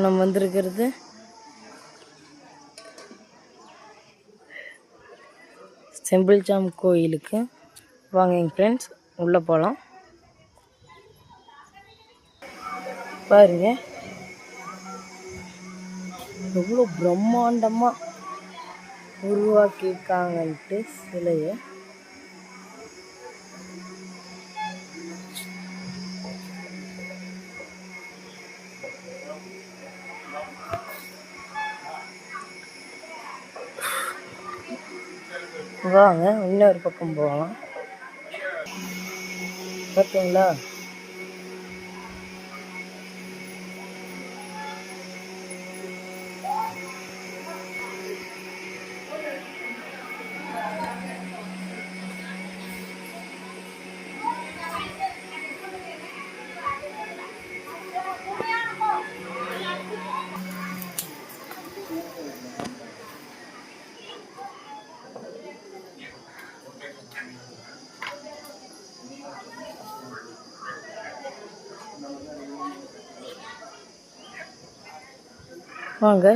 நம்ம வந்திருக்கிறது செம்பிள்சாம் கோயிலுக்கு. வாங்க எங்கள் ஃப்ரெண்ட்ஸ் உள்ளே போகலாம். பாருங்க எவ்வளோ பிரம்மாண்டமாக உருவாக்கியிருக்காங்கன்ட்டு சிலையை. வாங்க இன்னொரு பக்கம் போகலாம். பார்த்தீங்களா வாங்க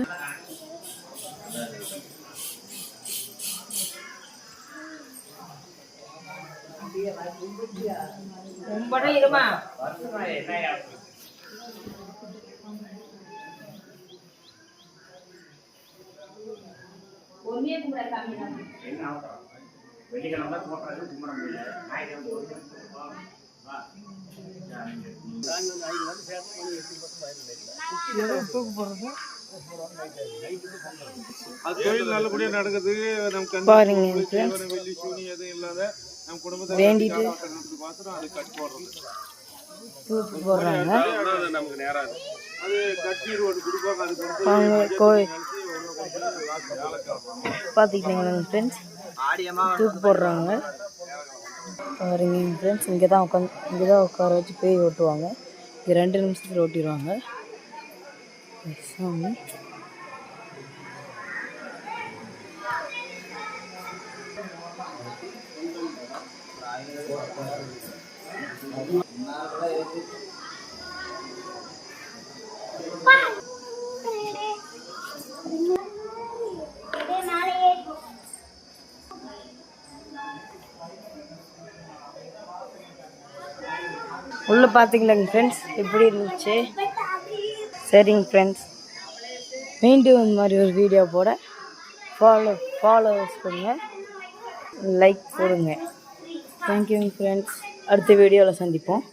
பாருங்க வேண்டிட்டு போடுறாங்க. கோயில் பார்த்துக்கிட்டீங்களா ஃப்ரெண்ட்ஸ், தூக்கு போடுறாங்க. பாருங்க ஃப்ரெண்ட்ஸ், இங்கே தான் உட்கார வச்சு பேய் ஓட்டுவாங்க. இங்கே 2 நிமிஷத்தில் ஓட்டிடுவாங்க சாமி. உள்ளே பார்த்தீங்களாங்க ஃப்ரெண்ட்ஸ், எப்படி இருந்துச்சு? சரிங்க ஃப்ரெண்ட்ஸ், மீண்டும் இந்த மாதிரி ஒரு வீடியோ போட ஃபாலோவர்ஸ் கொடுங்க, லைக் போடுங்க. தேங்க்யூங்க ஃப்ரெண்ட்ஸ். அடுத்த வீடியோவில் சந்திப்போம்.